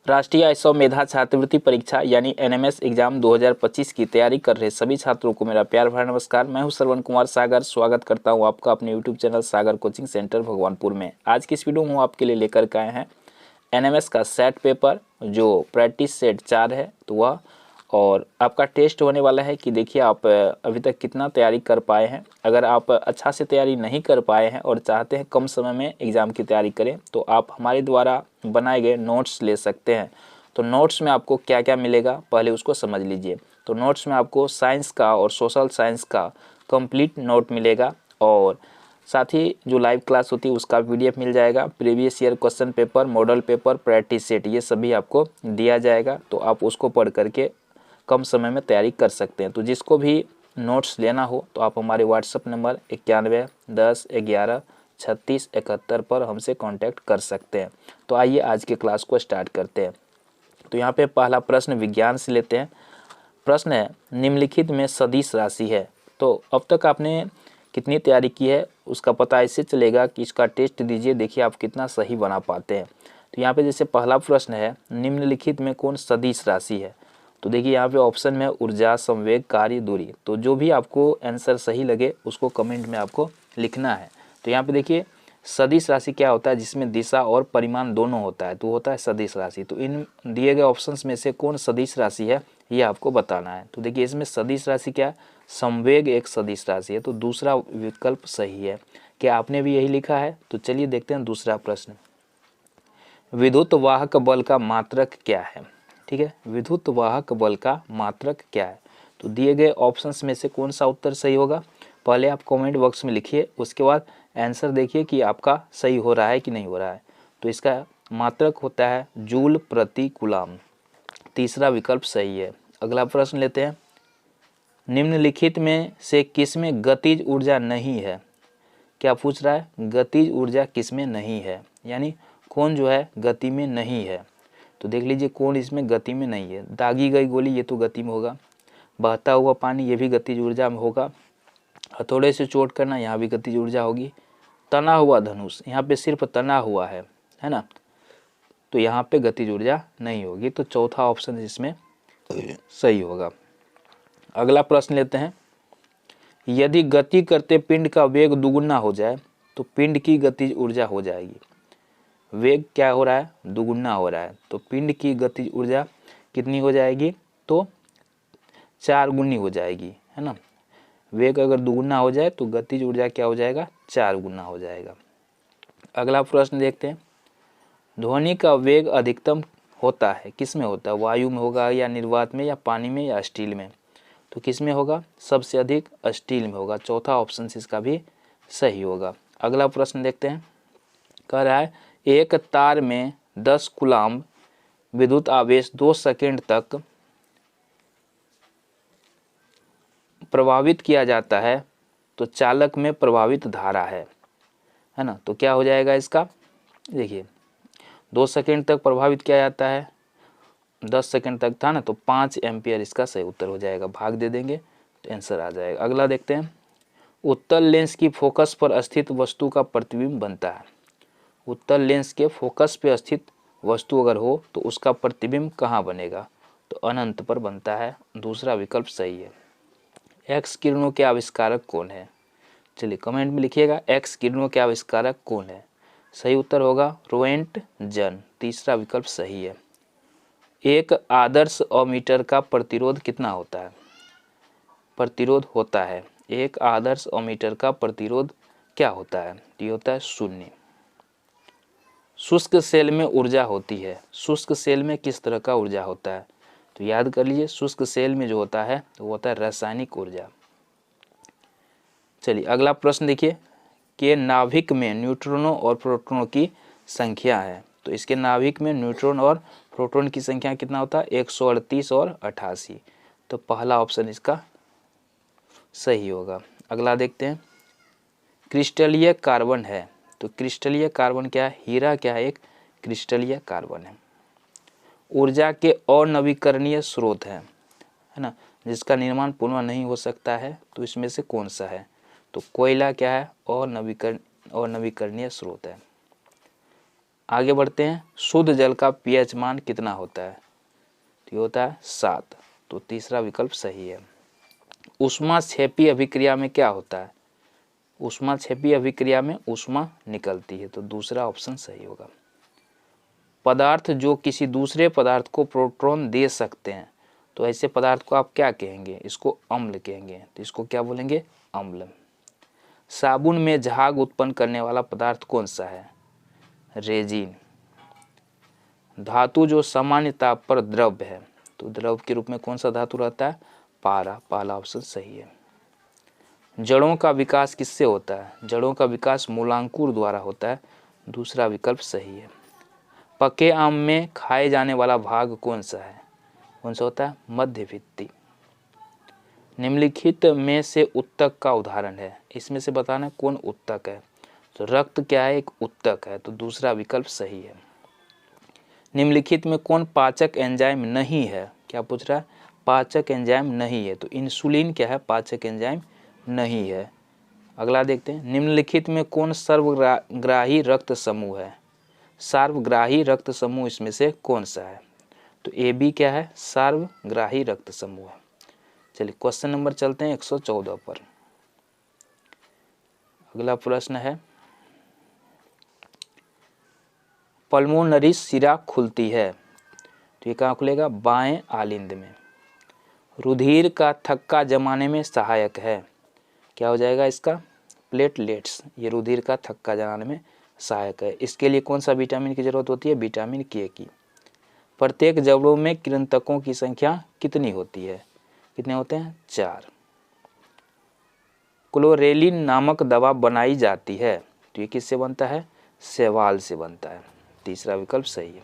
राष्ट्रीय आयसो मेधा छात्रवृत्ति परीक्षा यानी एनएमएस एग्जाम 2025 की तैयारी कर रहे सभी छात्रों को मेरा प्यार भरा नमस्कार। मैं हूं श्रवण कुमार सागर। स्वागत करता हूं आपका अपने यूट्यूब चैनल सागर कोचिंग सेंटर भगवानपुर में। आज की इस वीडियो में हम आपके लिए लेकर के आए हैं एनएमएस का सेट पेपर जो प्रैक्टिस सेट 4 है तो वह, और आपका टेस्ट होने वाला है कि देखिए आप अभी तक कितना तैयारी कर पाए हैं। अगर आप अच्छा से तैयारी नहीं कर पाए हैं और चाहते हैं कम समय में एग्ज़ाम की तैयारी करें तो आप हमारे द्वारा बनाए गए नोट्स ले सकते हैं। तो नोट्स में आपको क्या क्या मिलेगा पहले उसको समझ लीजिए। तो नोट्स में आपको साइंस का और सोशल साइंस का कंप्लीट नोट मिलेगा, और साथ ही जो लाइव क्लास होती है उसका पीडीएफ मिल जाएगा। Previous year question paper, model paper, practice set, ये सभी आपको दिया जाएगा। तो आप उसको पढ़ करके कम समय में तैयारी कर सकते हैं। तो जिसको भी नोट्स लेना हो तो आप हमारे व्हाट्सएप नंबर 91 10 11 36 71 पर हमसे कांटेक्ट कर सकते हैं। तो आइए आज के क्लास को स्टार्ट करते हैं। तो यहाँ पे पहला प्रश्न विज्ञान से लेते हैं। प्रश्न है, निम्नलिखित में सदिश राशि है। तो अब तक आपने कितनी तैयारी की है उसका पता इससे चलेगा कि इसका टेस्ट दीजिए, देखिए आप कितना सही बना पाते हैं। तो यहाँ पे जैसे पहला प्रश्न है, निम्नलिखित में कौन सदिश राशि है। तो देखिए यहाँ पे ऑप्शन में ऊर्जा, संवेग, कार्य, दूरी। तो जो भी आपको आंसर सही लगे उसको कमेंट में आपको लिखना है। तो यहाँ पे देखिए सदिश राशि क्या होता है, जिसमें दिशा और परिमाण दोनों होता है तो होता है सदिश राशि। तो इन दिए गए ऑप्शंस में से कौन सदिश राशि है ये आपको बताना है। तो देखिए इसमें सदिश राशि क्या है, संवेग एक सदिश राशि है। तो दूसरा विकल्प सही है। क्या आपने भी यही लिखा है? तो चलिए देखते हैं दूसरा प्रश्न। विद्युत वाहक बल का मात्रक क्या है। ठीक है, विद्युत वाहक बल का मात्रक क्या है। तो दिए गए ऑप्शंस में से कौन सा उत्तर सही होगा पहले आप कमेंट बॉक्स में लिखिए, उसके बाद आंसर देखिए कि आपका सही हो रहा है कि नहीं हो रहा है। तो इसका मात्रक होता है जूल प्रति कूलम। तीसरा विकल्प सही है। अगला प्रश्न लेते हैं, निम्नलिखित में से किसमें गतिज ऊर्जा नहीं है। क्या पूछ रहा है, गतिज ऊर्जा किसमें नहीं है, यानी कौन जो है गति में नहीं है। तो देख लीजिए कौन इसमें गति में नहीं है। दागी गई गोली ये तो गति में होगा, बहता हुआ पानी ये भी गतिज ऊर्जा में होगा, हथौड़े से चोट करना यहाँ भी गतिज ऊर्जा होगी, तना हुआ धनुष यहाँ पे सिर्फ तना हुआ है ना, तो यहाँ पे गतिज ऊर्जा नहीं होगी। तो चौथा ऑप्शन इसमें सही होगा। अगला प्रश्न लेते हैं, यदि गति करते पिंड का वेग दुगुना हो जाए तो पिंड की गतिज ऊर्जा हो जाएगी। वेग क्या हो रहा है, दुगुना हो रहा है, तो पिंड की गतिज ऊर्जा कितनी हो जाएगी, तो 4 गुनी हो जाएगी, है ना। वेग अगर दुगुना हो जाए तो गतिज ऊर्जा क्या हो जाएगा, 4 गुना हो जाएगा। अगला प्रश्न देखते हैं, ध्वनि का वेग अधिकतम होता है किस में होता है, वायु में होगा या निर्वात में या पानी में या स्टील में। तो किस में होगा, सबसे अधिक स्टील में होगा। चौथा ऑप्शन इसका भी सही होगा। अगला प्रश्न देखते हैं, कह रहा है एक तार में 10 कूलम्ब विद्युत आवेश 2 सेकंड तक प्रभावित किया जाता है तो चालक में प्रभावित धारा है ना। तो क्या हो जाएगा इसका, देखिए 2 सेकंड तक प्रभावित किया जाता है, 10 सेकंड तक था ना, तो 5 एम्पियर इसका सही उत्तर हो जाएगा। भाग दे देंगे तो आंसर आ जाएगा। अगला देखते हैं, उत्तल लेंस की फोकस पर स्थित वस्तु का प्रतिबिंब बनता है। उत्तल लेंस के फोकस पे स्थित वस्तु अगर हो तो उसका प्रतिबिंब कहाँ बनेगा, तो अनंत पर बनता है। दूसरा विकल्प सही है। एक्स किरणों के आविष्कारक कौन है, चलिए कमेंट में लिखिएगा एक्स किरणों के आविष्कारक कौन है। सही उत्तर होगा रोएंटजन। तीसरा विकल्प सही है। एक आदर्श अमीटर का प्रतिरोध कितना होता है, प्रतिरोध होता है, एक आदर्श अमीटर का प्रतिरोध क्या होता है, ये होता है 0। शुष्क सेल में ऊर्जा होती है, शुष्क सेल में किस तरह का ऊर्जा होता है, तो याद कर लीजिए शुष्क सेल में जो होता है वो होता है रासायनिक ऊर्जा। चलिए अगला प्रश्न देखिए, कि नाभिक में न्यूट्रॉनों और प्रोटॉनों की संख्या है। तो इसके नाभिक में न्यूट्रॉन और प्रोटॉन की संख्या कितना होता है, 138 और 88। तो पहला ऑप्शन इसका सही होगा। अगला देखते हैं, क्रिस्टलीय कार्बन है। तो क्रिस्टलीय कार्बन क्या है, हीरा क्या है, एक क्रिस्टलीय कार्बन है। ऊर्जा के अनवीकरणीय स्रोत है ना, जिसका निर्माण पुनः नहीं हो सकता है, तो इसमें से कौन सा है, तो कोयला क्या है, अनवीकरणीय स्रोत है। आगे बढ़ते हैं, शुद्ध जल का पीएच मान कितना होता है? तो ये होता है 7, तो तीसरा विकल्प सही है। ऊष्माक्षेपी अभिक्रिया में क्या होता है? ऊष्माक्षेपी अभिक्रिया में ऊष्मा निकलती है, तो दूसरा ऑप्शन सही होगा। पदार्थ जो किसी दूसरे पदार्थ को प्रोटॉन दे सकते हैं, तो ऐसे पदार्थ को आप क्या कहेंगे? इसको अम्ल कहेंगे, तो इसको क्या बोलेंगे? अम्ल। साबुन में झाग उत्पन्न करने वाला पदार्थ कौन सा है? रेजिन। धातु जो सामान्य ताप पर द्रव्य है, तो द्रव के रूप में कौन सा धातु रहता है? पारा। पहला ऑप्शन सही है। जड़ों का विकास किससे होता है? जड़ों का विकास मूलांकुर द्वारा होता है, दूसरा विकल्प सही है। पके आम में खाए जाने वाला भाग कौन सा है? कौन सा होता है? मध्य भित्ति। निम्नलिखित में से उत्तक का उदाहरण है, इसमें से बताना कौन उत्तक है? तो रक्त क्या है? एक उत्तक है, तो दूसरा विकल्प सही है। निम्नलिखित में कौन पाचक एंजाइम नहीं है? क्या पूछ रहा है? पाचक एंजाइम नहीं है, तो इंसुलिन क्या है? पाचक एंजाइम नहीं है। अगला देखते हैं, निम्नलिखित में कौन सर्वग्राही रक्त समूह है? सार्वग्राही रक्त समूह इसमें से कौन सा है? तो ए बी क्या है? सार्वग्राही रक्त समूह है। चलिए क्वेश्चन नंबर चलते हैं 114 पर। अगला प्रश्न है, पल्मोनरी सिरा खुलती है, तो ये कहाँ खुलेगा? बाएं आलिंद में। रुधिर का थक्का जमाने में सहायक है, क्या हो जाएगा इसका? प्लेटलेट्स। ये रुधिर का थक्का जमाने में सहायक है। इसके लिए कौन सा विटामिन की जरूरत होती है? विटामिन के की। प्रत्येक जबड़ों में कृंतकों की संख्या कितनी होती है? कितने होते हैं? 4। क्लोरेलिन नामक दवा बनाई जाती है, तो ये किससे बनता है? शैवाल से बनता है, तीसरा विकल्प सही है।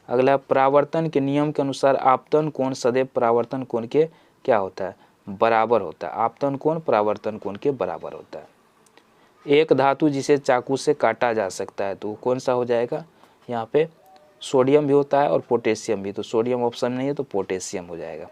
अगला, परावर्तन के नियम के अनुसार आपतन कोण सदैव परावर्तन कोण के क्या होता है? बराबर होता है। आपतन कोण परावर्तन कोण के बराबर होता है। एक धातु जिसे चाकू से काटा जा सकता है, तो कौन सा हो जाएगा? यहाँ पे सोडियम भी होता है और पोटेशियम भी, तो सोडियम ऑप्शन नहीं है, तो पोटेशियम हो जाएगा।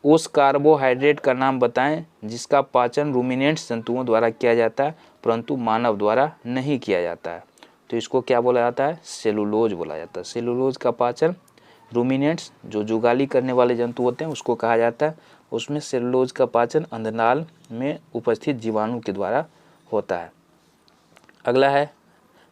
उस कार्बोहाइड्रेट का नाम बताएं जिसका पाचन रूमिनेंट्स जंतुओं द्वारा किया जाता है परंतु मानव द्वारा नहीं किया जाता है, तो इसको क्या बोला जाता है? सेलुलोज बोला जाता है। सेलुलोज का पाचन रूमिनेंट्स जो जुगाली करने वाले जंतु होते हैं उसको कहा जाता है। उसमें सेलुलोज का पाचन अंधनाल में उपस्थित जीवाणु के द्वारा होता है। अगला है,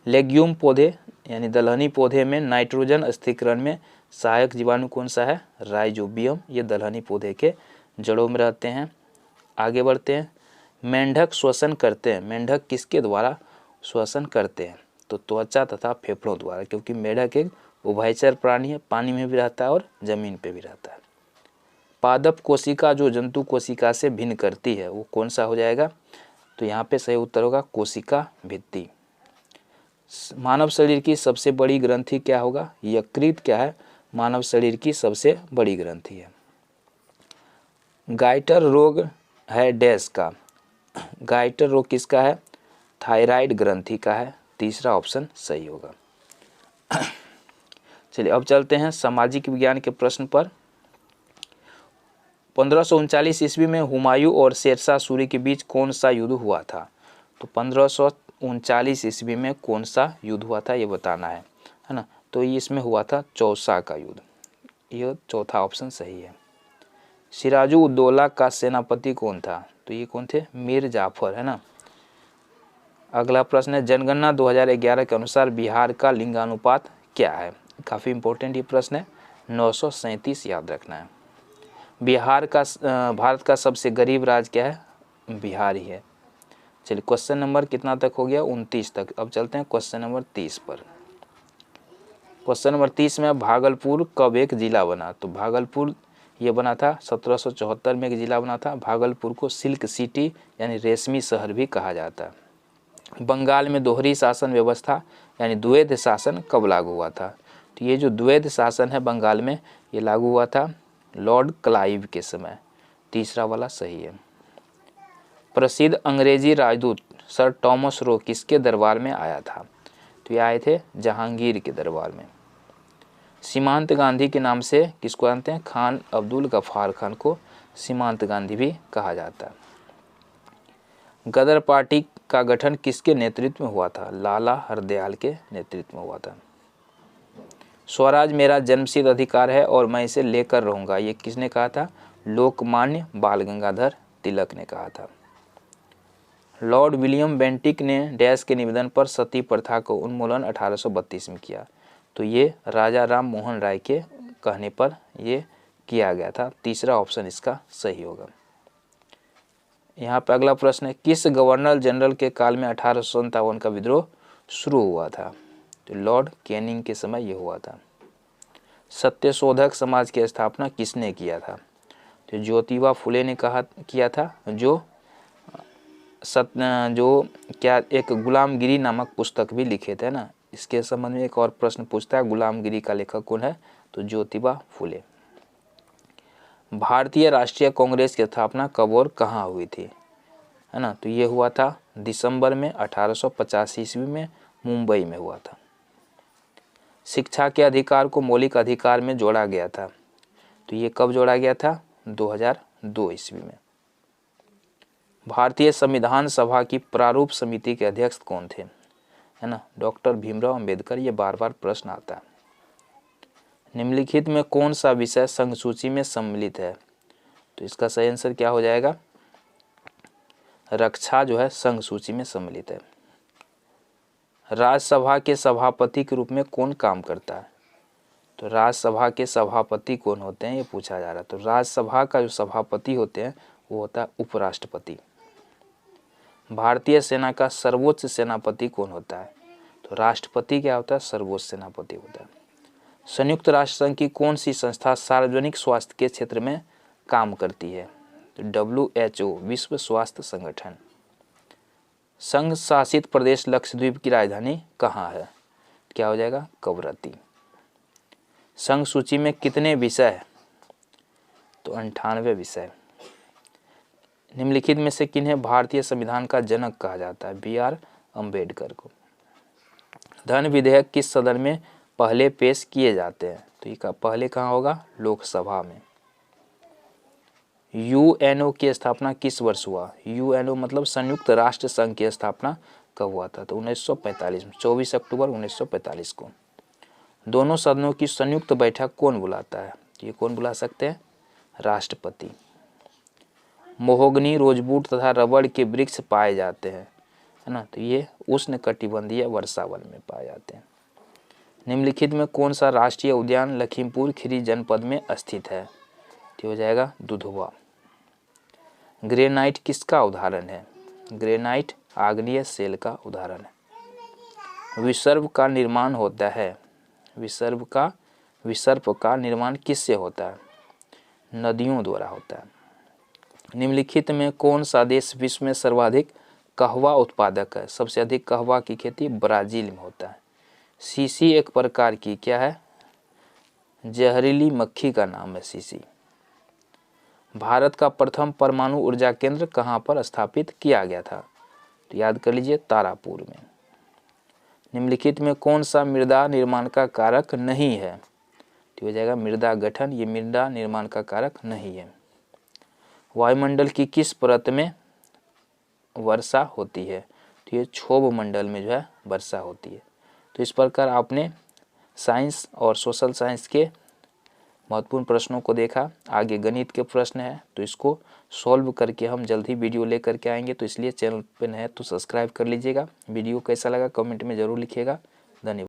लेग्यूम पौधे यानी दलहनी पौधे में नाइट्रोजन स्थिरीकरण में सहायक जीवाणु कौन सा है? राइजोबियम। ये दलहनी पौधे के जड़ों में रहते हैं। आगे बढ़ते हैं, मेंढक श्वसन करते हैं, मेंढक किसके द्वारा श्वसन करते हैं? तो त्वचा तथा फेफड़ों द्वारा, क्योंकि मेंढक एक उभयचर प्राणी है, पानी में भी रहता है और जमीन पे भी रहता है। पादप कोशिका जो जंतु कोशिका से भिन्न करती है वो कौन सा हो जाएगा? तो यहाँ पे सही उत्तर होगा कोशिका भित्ति। मानव शरीर की सबसे बड़ी ग्रंथि क्या होगा? यकृत क्या है? मानव शरीर की सबसे बड़ी ग्रंथि है। गाइटर रोग है डैश का, गाइटर रोग किसका है? थायराइड ग्रंथि का है, तीसरा ऑप्शन सही होगा। चलिए अब चलते हैं सामाजिक विज्ञान के प्रश्न पर। 1539 ईस्वी में हुमायूं और शेरशाह सूरी के बीच कौन सा युद्ध हुआ था? तो 1539 ईस्वी में कौन सा युद्ध हुआ था ये बताना है ना? तो ये इसमें हुआ था चौसा का युद्ध, ये चौथा ऑप्शन सही है। सिराजु उद्दौला का सेनापति कौन था? तो ये कौन थे? मीर जाफर, है ना। अगला प्रश्न है, जनगणना 2011 के अनुसार बिहार का लिंगानुपात क्या है? काफ़ी इंपॉर्टेंट ये प्रश्न है, 937 याद रखना है। बिहार का भारत का सबसे गरीब राज्य क्या है? बिहार ही है। चलिए क्वेश्चन नंबर कितना तक हो गया? 29 तक। अब चलते हैं क्वेश्चन नंबर 30 पर। क्वेश्चन नंबर 30 में भागलपुर कब एक जिला बना? तो भागलपुर ये बना था 1774 में एक जिला बना था। भागलपुर को सिल्क सिटी यानी रेशमी शहर भी कहा जाता है। बंगाल में दोहरी शासन व्यवस्था यानी द्वैध शासन कब लागू हुआ था? तो ये जो द्वैध शासन है बंगाल में ये लागू हुआ था लॉर्ड क्लाइव के समय, तीसरा वाला सही है। प्रसिद्ध अंग्रेजी राजदूत सर टॉमस रो किसके दरबार में आया था? तो ये आए थे जहांगीर के दरबार में। सीमांत गांधी के नाम से किसको जानते हैं? खान अब्दुल गफ्फार खान को सीमांत गांधी भी कहा जाता है। गदर पार्टी का गठन किसके नेतृत्व में हुआ था? लाला हरदयाल के नेतृत्व में हुआ था। स्वराज मेरा जन्मसिद्ध अधिकार है और मैं इसे लेकर रहूंगा, ये किसने कहा था? लोकमान्य बाल गंगाधर तिलक ने कहा था। लॉर्ड विलियम बेंटिक ने डैश के निवेदन पर सती प्रथा को उन्मूलन 1832 में किया, तो ये राजा राम मोहन राय के कहने पर ये किया गया था। तीसरा ऑप्शन इसका सही होगा। यहाँ पे अगला प्रश्न है, किस गवर्नर जनरल के काल में 1857 का विद्रोह शुरू हुआ था? तो लॉर्ड कैनिंग के समय ये हुआ था। सत्यशोधक समाज की स्थापना किसने किया था? तो ज्योतिबा फुले ने किया था, जो क्या एक गुलामगिरी नामक पुस्तक भी लिखे थे ना। इसके संबंध में एक और प्रश्न पूछता है, गुलामगिरी का लेखक कौन है? तो ज्योतिबा फुले। भारतीय राष्ट्रीय कांग्रेस की स्थापना कब और कहाँ हुई थी? है ना, तो ये हुआ था दिसंबर में 1885 ईस्वी में, मुंबई में हुआ था। शिक्षा के अधिकार को मौलिक अधिकार में जोड़ा गया था, तो ये कब जोड़ा गया था? 2002 ईस्वी में। भारतीय संविधान सभा की प्रारूप समिति के अध्यक्ष कौन थे? है ना, डॉक्टर भीमराव अंबेडकर। ये बार बार प्रश्न आता है। निम्नलिखित में कौन सा विषय संघ सूची में सम्मिलित है? तो इसका सही आंसर क्या हो जाएगा? रक्षा जो है संघ सूची में सम्मिलित है। राज्यसभा के सभापति के रूप में कौन काम करता है? तो राज्यसभा के सभापति कौन होते हैं, ये पूछा जा रहा है। तो राज्यसभा का जो सभापति होते हैं वो होता है उपराष्ट्रपति। भारतीय सेना का सर्वोच्च सेनापति कौन होता है? तो राष्ट्रपति क्या होता है? सर्वोच्च सेनापति होता है। संयुक्त राष्ट्र संघ की कौन सी संस्था सार्वजनिक स्वास्थ्य के क्षेत्र में काम करती है? तो WHO, विश्व स्वास्थ्य संगठन। संघ शासित प्रदेश लक्षद्वीप की राजधानी कहाँ है? क्या हो जाएगा? कवरत्ती। संघ सूची में कितने विषय है? तो 98 विषय। निम्नलिखित में से किन्हें भारतीय संविधान का जनक कहा जाता है? BR अम्बेडकर को। धन विधेयक किस सदन में पहले पेश किए जाते हैं? तो ये पहले कहाँ होगा? लोकसभा में। UNO की स्थापना किस वर्ष हुआ? UNO मतलब संयुक्त राष्ट्र संघ की स्थापना कब हुआ था? तो 1945 में, 24 अक्टूबर 1945 को। दोनों सदनों की संयुक्त बैठक कौन बुलाता है? ये कौन बुला सकते हैं? राष्ट्रपति। मोहगनी, रोजबूट तथा रबड़ के वृक्ष पाए जाते हैं, है ना, तो ये उष्णकटिबंधीय वर्षावन में पाए जाते हैं। निम्नलिखित में कौन सा राष्ट्रीय उद्यान लखीमपुर खीरी जनपद में स्थित है? तो हो जाएगा दुधवा। ग्रेनाइट किसका उदाहरण है? ग्रेनाइट आग्नेय शेल का उदाहरण है। विसर्प का निर्माण होता है। विसर्प का निर्माण किससे होता है? नदियों द्वारा होता है। निम्नलिखित में कौन सा देश विश्व में सर्वाधिक कहवा उत्पादक है? सबसे अधिक कहवा की खेती ब्राजील में होता है। सीसी एक प्रकार की क्या है? जहरीली मक्खी का नाम है सीसी। भारत का प्रथम परमाणु ऊर्जा केंद्र कहाँ पर स्थापित किया गया था? तो याद कर लीजिए, तारापुर में। निम्नलिखित में कौन सा मृदा निर्माण का कारक नहीं है? तो हो जाएगा मृदा गठन। ये मृदा निर्माण का कारक नहीं है। वायुमंडल की किस परत में वर्षा होती है? तो ये क्षोभ मंडल में जो है वर्षा होती है। तो इस प्रकार आपने साइंस और सोशल साइंस के महत्वपूर्ण प्रश्नों को देखा। आगे गणित के प्रश्न है, तो इसको सॉल्व करके हम जल्द ही वीडियो लेकर के आएंगे। तो इसलिए चैनल पर नए हैं तो सब्सक्राइब कर लीजिएगा। वीडियो कैसा लगा कमेंट में ज़रूर लिखिएगा। धन्यवाद।